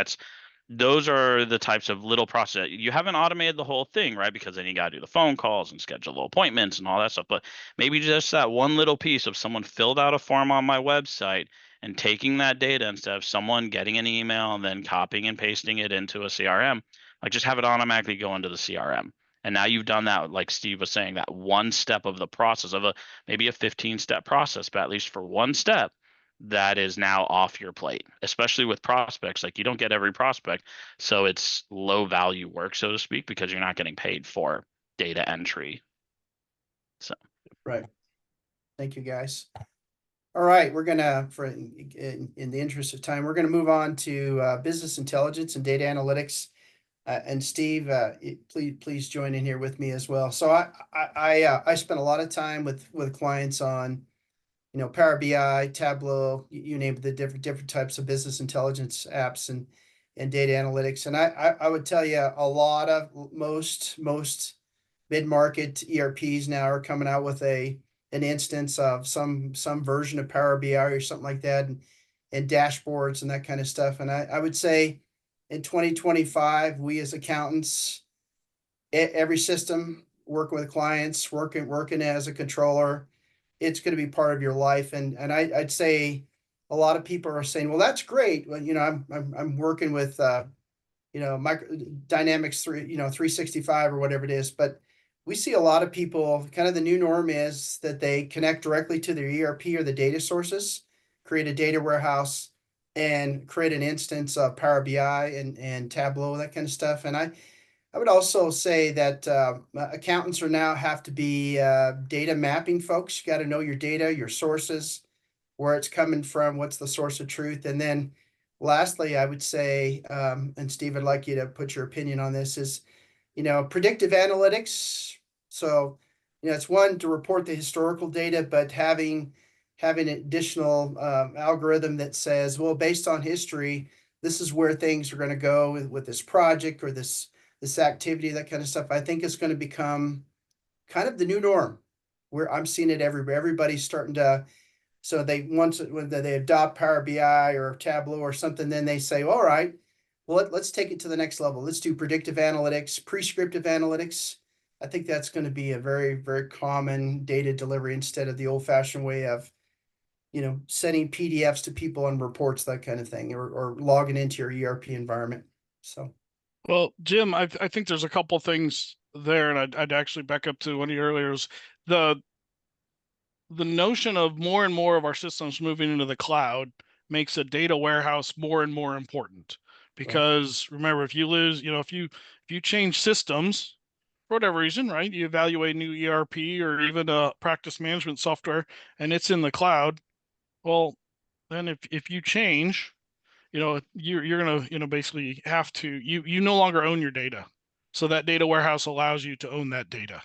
Speaker 2: those are the types of little process. You haven't automated the whole thing, right? Because then you got to do the phone calls and schedule appointments and all that stuff. But maybe just that one little piece of someone filled out a form on my website and taking that data instead of someone getting an email and then copying and pasting it into a CRM, like just have it automatically go into the CRM. And now you've done that, like Steve was saying, that one step of the process of maybe a 15-step process, but at least for one step, that is now off your plate, especially with prospects. Like you don't get every prospect. So it's low value work, so to speak, because you're not getting paid for data entry. So.
Speaker 1: Right. Thank you, guys. All right. We're going to, in the interest of time, we're going to move on to business intelligence and data analytics. And Steve, please join in here with me as well. So I spent a lot of time with clients on, Power BI, Tableau, you name it, the different types of business intelligence apps and data analytics. And I would tell you a lot of most mid-market ERPs now are coming out with an instance of some version of Power BI or something like that, and dashboards and that kind of stuff. And I would say, in 2025, we as accountants, every system, working with clients, working as a controller, it's going to be part of your life. And I'd say a lot of people are saying, well, that's great. Well, I'm working with Dynamics 365 or whatever it is. But we see a lot of people, kind of the new norm is that they connect directly to their ERP or the data sources, create a data warehouse, and create an instance of Power BI and Tableau, that kind of stuff. And I would also say that accountants now have to be data mapping folks. You got to know your data, your sources, where it's coming from, what's the source of truth. And then lastly, I would say, and Steve, I'd like you to put your opinion on this, is, predictive analytics. So, it's one to report the historical data, but having an additional algorithm that says, well, based on history, this is where things are going to go with this project or this activity, that kind of stuff. I think it's going to become kind of the new norm, where I'm seeing it everywhere. Everybody's starting to So when they adopt Power BI or Tableau or something, then they say, all right, well, let's take it to the next level. Let's do predictive analytics, prescriptive analytics. I think that's going to be a very, very common data delivery instead of the old fashioned way of, sending PDFs to people and reports, that kind of thing, or logging into your ERP environment. So.
Speaker 3: Well, Jim, I think there's a couple things there, and I'd actually back up to one of your earlier's. The notion of more and more of our systems moving into the cloud makes a data warehouse more and more important. Because remember, if you lose, if you change systems for whatever reason, right? You evaluate new ERP or even a practice management software, and it's in the cloud. Well, then if you change, you're gonna basically have to you no longer own your data, so that data warehouse allows you to own that data,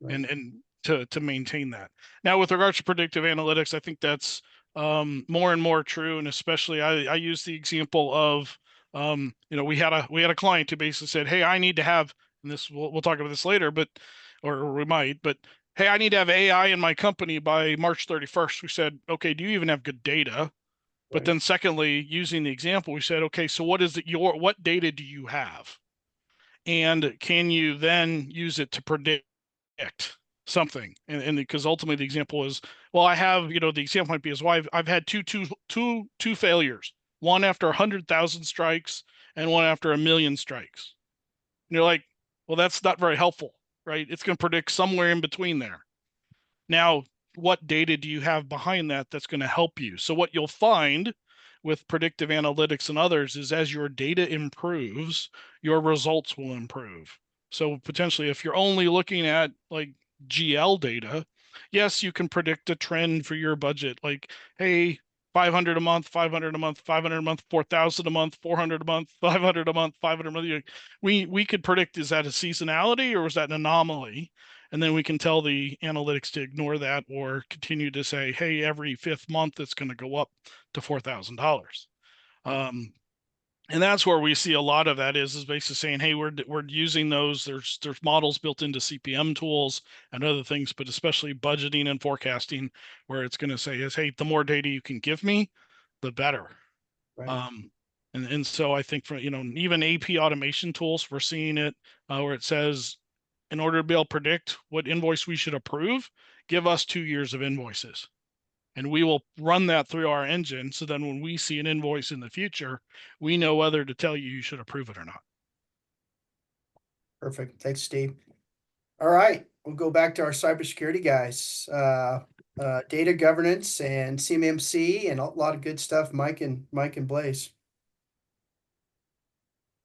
Speaker 3: and to maintain that. Now, with regards to predictive analytics, I think that's more and more true, and especially I use the example of we had a client who basically said, hey, I need to have, and this we'll talk about this later, but or we might, but hey, I need to have AI in my company by March 31st. We said, okay, do you even have good data? But then secondly, using the example, we said, okay, so what data do you have? And can you then use it to predict something? And because ultimately the example is, well, I have, the example might be is, well, I've had two failures, one after 100,000 strikes and one after 1,000,000 strikes. And you're like, well, that's not very helpful, right? It's going to predict somewhere in between there. Now, what data do you have behind that that's going to help you? So what you'll find with predictive analytics and others is as your data improves, your results will improve. So potentially, if you're only looking at like GL data, yes, you can predict a trend for your budget. Like, hey, 500 a month, 500 a month, 500 a month, 4,000 a month, 400 a month, 500 a month, 500 a month. We could predict, is that a seasonality or was that an anomaly? And then we can tell the analytics to ignore that or continue to say, hey, every 5th month it's going to go up to $4,000. And that's where we see a lot of that is basically saying, hey, we're using those. There's models built into CPM tools and other things, but especially budgeting and forecasting, where it's going to say is, hey, the more data you can give me, the better.
Speaker 1: Right.
Speaker 3: And so I think for even AP automation tools, we're seeing it where it says, in order to be able to predict what invoice we should approve, give us 2 years of invoices. And we will run that through our engine. So then when we see an invoice in the future, we know whether to tell you should approve it or not.
Speaker 1: Perfect. Thanks, Steve. All right. We'll go back to our cybersecurity guys. Data governance and CMMC and a lot of good stuff, Mike and Blaise.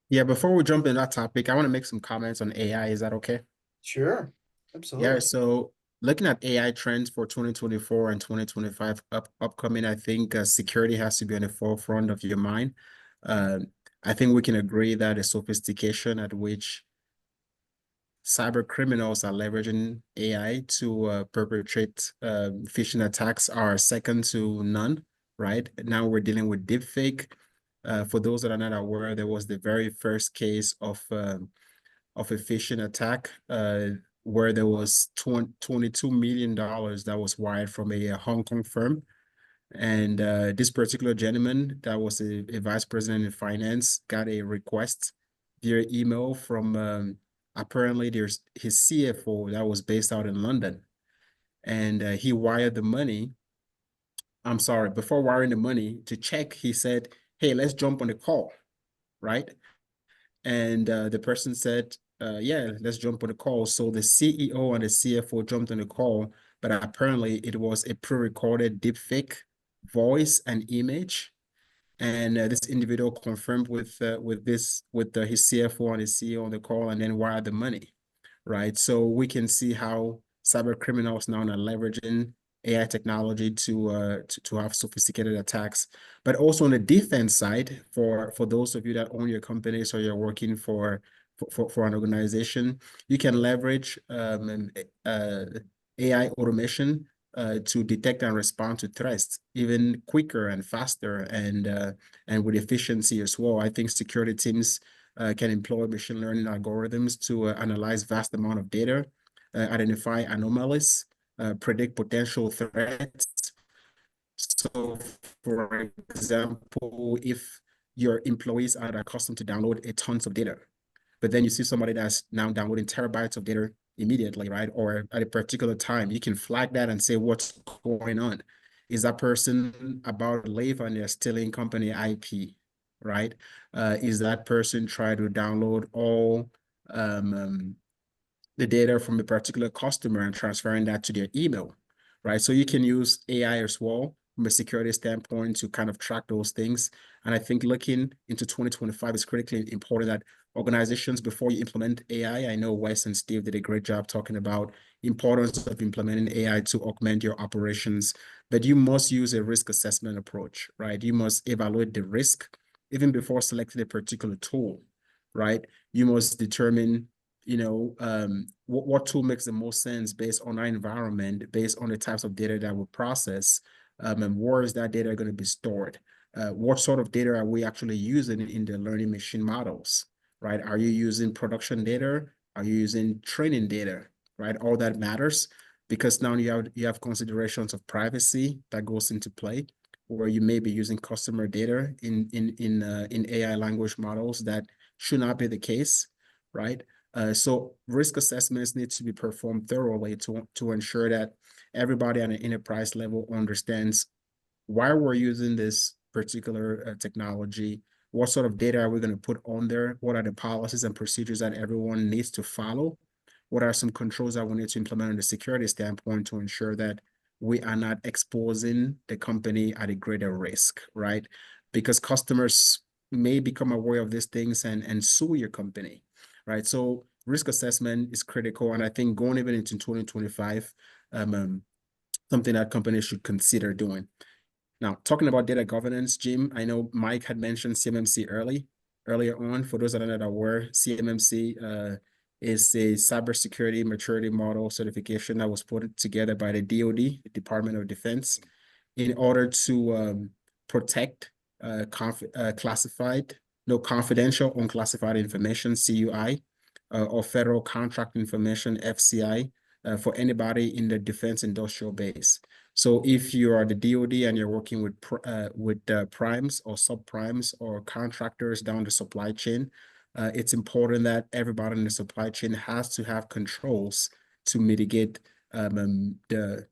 Speaker 4: Yeah, before we jump into that topic, I want to make some comments on AI. Is that okay?
Speaker 1: Sure. Absolutely.
Speaker 4: Yeah, so looking at AI trends for 2024 and 2025 upcoming, I think security has to be on the forefront of your mind. I think we can agree that the sophistication at which cyber criminals are leveraging AI to perpetrate phishing attacks are second to none, right? Now we're dealing with deepfake. For those that are not aware, there was the very first case of a phishing attack where there was $22 million that was wired from a Hong Kong firm. And this particular gentleman that was a vice president in finance got a request via email from apparently there's his CFO that was based out in London. And he wired the money. I'm sorry, before wiring the money to check, he said, hey, let's jump on the call, right? And the person said, yeah, let's jump on the call. So the CEO and the CFO jumped on the call, but apparently it was a pre-recorded deepfake voice and image. And this individual confirmed with his CFO and his CEO on the call and then wired the money, right? So we can see how cyber criminals now are leveraging AI technology to have sophisticated attacks. But also on the defense side, for those of you that own your companies or you're working for an organization, you can leverage AI automation to detect and respond to threats even quicker and faster and with efficiency as well. I think security teams can employ machine learning algorithms to analyze vast amount of data, identify anomalies, predict potential threats, So, for example, if your employees are accustomed to download a tons of data, but then you see somebody that's now downloading terabytes of data immediately, right? Or at a particular time, you can flag that and say, what's going on? Is that person about to leave and they're stealing company IP, right? Is that person trying to download all the data from a particular customer and transferring that to their email, right? So you can use AI as well from a security standpoint to kind of track those things. And I think looking into 2025 is critically important that organizations, before you implement AI, I know Wes and Steve did a great job talking about importance of implementing AI to augment your operations, but you must use a risk assessment approach, right? You must evaluate the risk even before selecting a particular tool, right? You must determine what tool makes the most sense based on our environment, based on the types of data that we process, and where is that data going to be stored? What sort of data are we actually using in the learning machine models, right? Are you using production data? Are you using training data, right? All that matters because now you have considerations of privacy that goes into play, where you may be using customer data in AI language models that should not be the case, right? So risk assessments need to be performed thoroughly to ensure that everybody at an enterprise level understands why we're using this particular technology, what sort of data are we going to put on there, what are the policies and procedures that everyone needs to follow, what are some controls that we need to implement on the security standpoint to ensure that we are not exposing the company at a greater risk, right? Because customers may become aware of these things and sue your company, right? So risk assessment is critical. And I think going even into 2025, something that companies should consider doing. Now, talking about data governance, Jim, I know Mike had mentioned CMMC earlier on. For those that are not aware, CMMC is a cybersecurity maturity model certification that was put together by the DoD, the Department of Defense, in order to protect confidential, unclassified information, CUI, or federal contract information, FCI, for anybody in the defense industrial base. So if you are the DoD and you're working with primes or subprimes or contractors down the supply chain, it's important that everybody in the supply chain has to have controls to mitigate the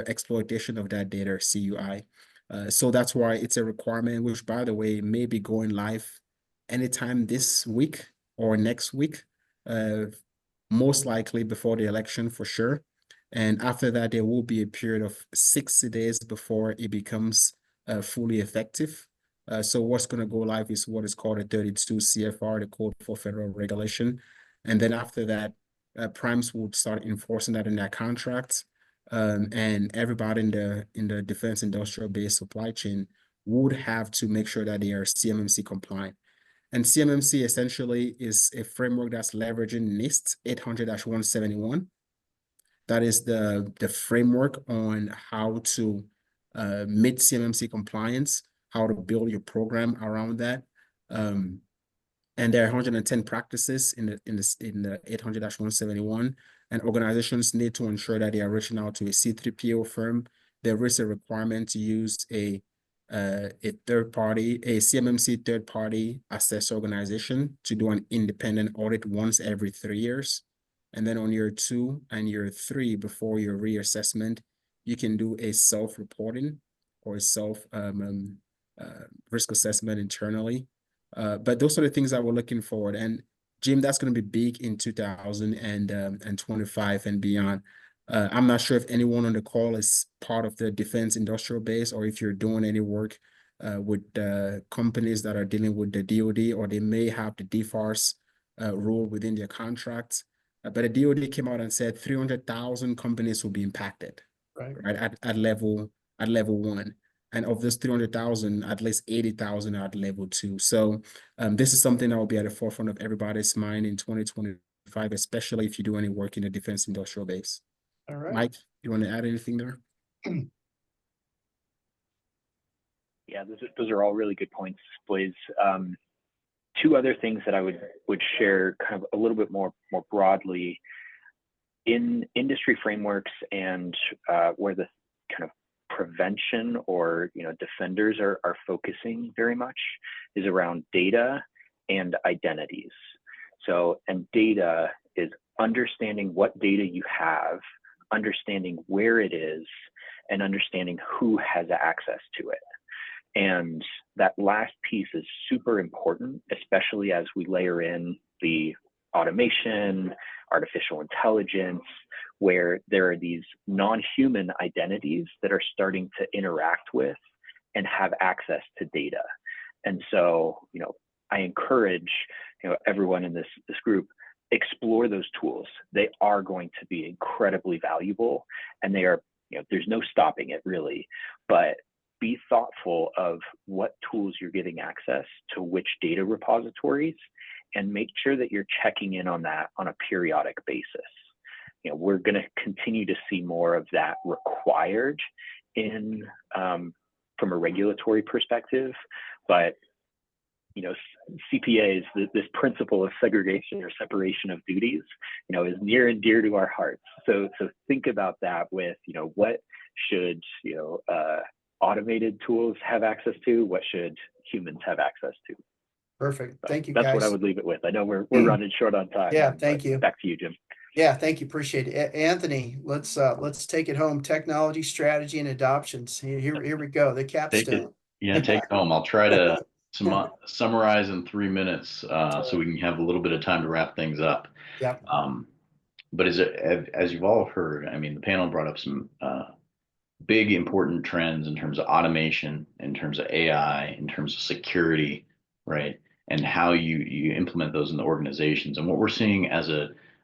Speaker 4: exploitation of that data, CUI. So that's why it's a requirement, which, by the way, may be going live anytime this week or next week, most likely before the election for sure. And after that, there will be a period of 60 days before it becomes fully effective. So what's going to go live is what is called a 32 CFR, the Code for Federal Regulation. And then after that, primes would start enforcing that in their contracts. And everybody in the defense industrial base supply chain would have to make sure that they are CMMC compliant. And CMMC essentially is a framework that's leveraging NIST 800-171. That is the framework on how to meet CMMC compliance, how to build your program around that. And there are 110 practices in the 800-171, and organizations need to ensure that they are reaching out to a C3PO firm. There is a requirement to use a CMMC third-party assessor organization to do an independent audit once every 3 years. And then on year 2 and year 3, before your reassessment, you can do a self-reporting or a self risk assessment internally. But those are the things that we're looking forward. And Jim, that's going to be big in 2025 and beyond. I'm not sure if anyone on the call is part of the defense industrial base, or if you're doing any work with companies that are dealing with the DoD, or they may have the DFARS rule within their contracts. But the DoD came out and said 300,000 companies will be impacted, right at level 1. And of this 300,000, at least 80,000 are at level 2. So this is something that will be at the forefront of everybody's mind in 2025, especially if you do any work in the defense industrial base.
Speaker 1: All right.
Speaker 4: Mike, you want to add anything there?
Speaker 5: Yeah, those are all really good points, Blaze. Two other things that I would share kind of a little bit more broadly in industry frameworks and where the kind of prevention or defenders are focusing very much is around data and identities. So, and data is understanding what data you have, understanding where it is, and understanding who has access to it. And that last piece is super important, especially as we layer in the automation, artificial intelligence, where there are these non-human identities that are starting to interact with and have access to data. And so, I encourage, everyone in this group, explore those tools. They are going to be incredibly valuable, and they are, there's no stopping it really, but be thoughtful of what tools you're getting access to, which data repositories, and make sure that you're checking in on that on a periodic basis. We're going to continue to see more of that required in from a regulatory perspective, but CPAs, this principle of segregation or separation of duties, is near and dear to our hearts. So think about that with, what should, automated tools have access to? What should humans have access to?
Speaker 1: Perfect. Thank you,
Speaker 5: That's
Speaker 1: guys.
Speaker 5: what I would leave it with. I know we're running short on time.
Speaker 1: Yeah, thank you.
Speaker 5: Back to you, Jim.
Speaker 1: Yeah, thank you. Appreciate it. Anthony, let's take it home. Technology, strategy, and adoptions. Here we go. The capstone.
Speaker 6: Take it home. I'll try to summarize in 3 minutes so we can have a little bit of time to wrap things up.
Speaker 1: Yeah.
Speaker 6: But as you've all heard, I mean, the panel brought up some big important trends in terms of automation, in terms of AI, in terms of security, right? And how you implement those in the organizations. And what we're seeing as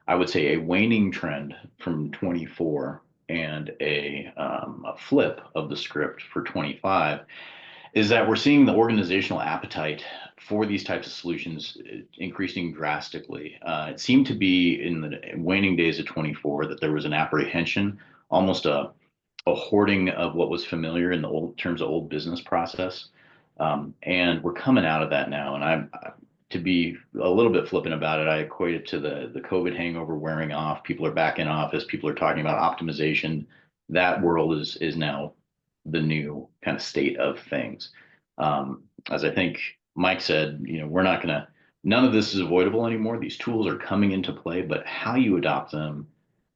Speaker 6: I would say a waning trend from 24 and a flip of the script for 25 is that we're seeing the organizational appetite for these types of solutions increasing drastically. It seemed to be in the waning days of 24 that there was an apprehension, almost a hoarding of what was familiar in the terms of old business process. And we're coming out of that now. And to be a little bit flippant about it, I equate it to the COVID hangover wearing off. People are back in office. People are talking about optimization. That world is now the new kind of state of things. As I think Mike said, none of this is avoidable anymore. These tools are coming into play, but how you adopt them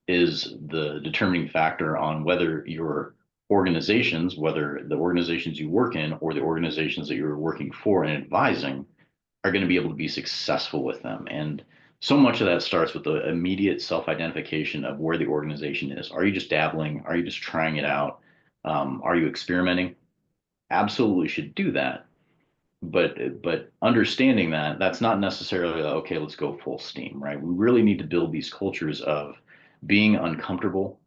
Speaker 6: is the determining factor on whether your organizations, whether the organizations you work in or the organizations that you're working for and advising, are going to be able to be successful with them. And so much of that starts with the immediate self-identification of where the organization is. Are you just dabbling? Are you just trying it out? Are you experimenting? Absolutely should do that. But understanding that that's not necessarily okay, let's go full steam, right? We really need to build these cultures of being comfortable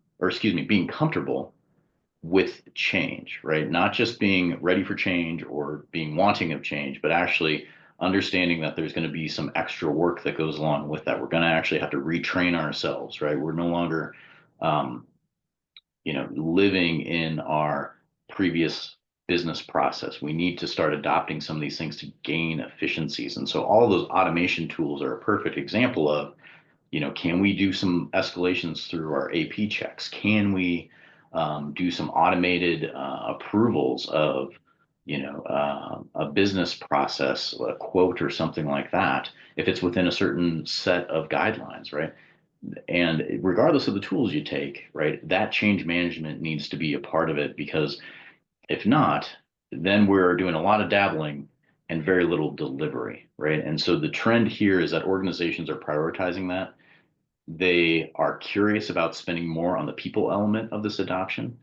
Speaker 6: with change, right? Not just being ready for change or being wanting of change, but actually understanding that there's going to be some extra work that goes along with that. We're going to actually have to retrain ourselves, right? We're no longer, living in our previous business process. We need to start adopting some of these things to gain efficiencies. And so all of those automation tools are a perfect example of, can we do some escalations through our AP checks? Can we do some automated approvals of, a business process, a quote or something like that, if it's within a certain set of guidelines, right? And regardless of the tools you take, right, that change management needs to be a part of it, because if not, then we're doing a lot of dabbling and very little delivery, right? And so the trend here is that organizations are prioritizing that. They are curious about spending more on the people element of this adoption,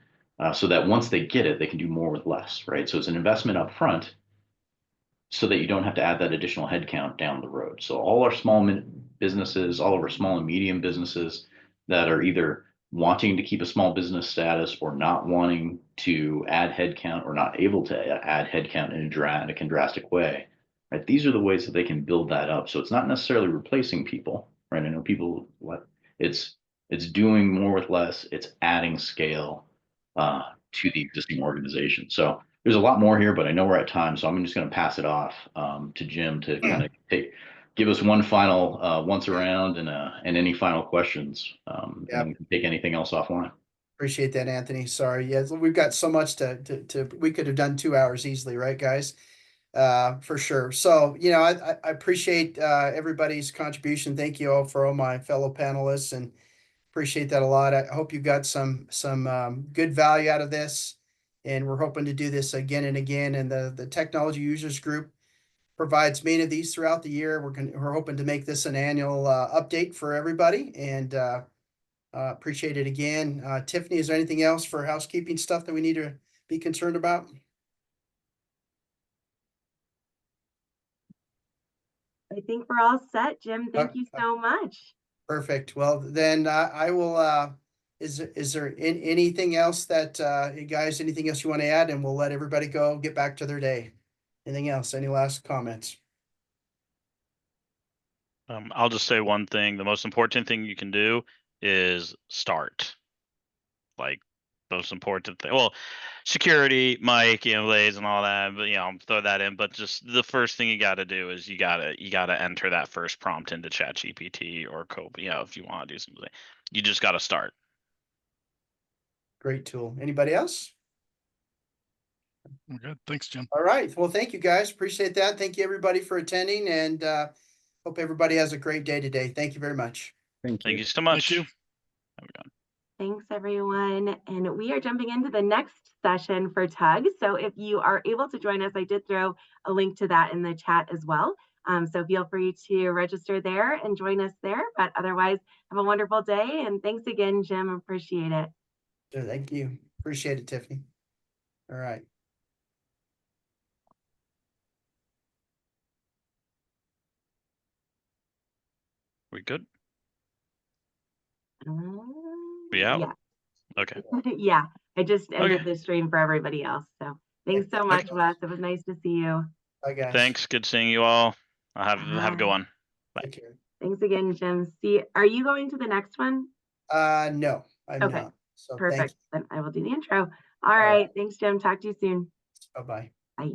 Speaker 6: so that once they get it, they can do more with less, right? So it's an investment up front so that you don't have to add that additional headcount down the road. So all our small businesses, all of our small and medium businesses that are either wanting to keep a small business status or not wanting to add headcount or not able to add headcount in a drastic way, right? These are the ways that they can build that up. So it's not necessarily replacing people, right? I know people, it's doing more with less, it's adding scale to the existing organization. So there's a lot more here, but I know we're at time, so I'm just going to pass it off to Jim to kind of give us one final once around and any final questions. And we can take anything else offline.
Speaker 1: Appreciate that, Anthony. Sorry. Yes, we've got so much to we could have done 2 hours easily, right, guys? For sure. So, you know, I appreciate everybody's contribution. Thank you all for all my fellow panelists and appreciate that a lot. I hope you got some good value out of this. And we're hoping to do this again and again. And the technology users group provides many of these throughout the year. We're hoping to make this an annual update for everybody and appreciate it again. Tiffany, is there anything else for housekeeping stuff that we need to be concerned about?
Speaker 7: I think we're all set, Jim. Thank you so much.
Speaker 1: Perfect. Well, then I will, is there anything else that, you guys, anything else you want to add? And we'll let everybody go, get back to their day. Anything else? Any last comments?
Speaker 2: I'll just say one thing. The most important thing you can do is start. Like, most important thing. Well, security, mic, lays and all that, but throw that in. But just the first thing you got to do is you gotta enter that first prompt into ChatGPT or Cope. If you want to do something, you just got to start.
Speaker 1: Great tool. Anybody else?
Speaker 3: We're good. Thanks, Jim.
Speaker 1: All right. Well, thank you guys. Appreciate that. Thank you everybody for attending and hope everybody has a great day today. Thank you very much.
Speaker 5: Thank you.
Speaker 2: Thank you so much.
Speaker 3: Thank you.
Speaker 2: Have a good one.
Speaker 7: Thanks, everyone. And we are jumping into the next session for TUG. So if you are able to join us, I did throw a link to that in the chat as well. So feel free to register there and join us there. But otherwise, have a wonderful day. And thanks again, Jim. Appreciate it.
Speaker 1: Thank you. Appreciate it, Tiffany. All right.
Speaker 2: We good?
Speaker 7: We out?
Speaker 2: Yeah. Okay.
Speaker 7: Yeah, I just ended
Speaker 2: Okay.
Speaker 7: the stream for everybody else. So thanks so much, Wes. It was nice to see you.
Speaker 1: Bye, guys.
Speaker 2: Thanks. Good seeing you all. Have a good one. Bye.
Speaker 1: Take care.
Speaker 7: Thanks again, Jim. Are you going to the next one?
Speaker 1: No, I'm
Speaker 7: Okay.
Speaker 1: not. So
Speaker 7: Perfect.
Speaker 1: thank you.
Speaker 7: Then I will do the intro. All right. Thanks, Jim. Talk to you soon.
Speaker 1: Bye-bye.
Speaker 7: Bye.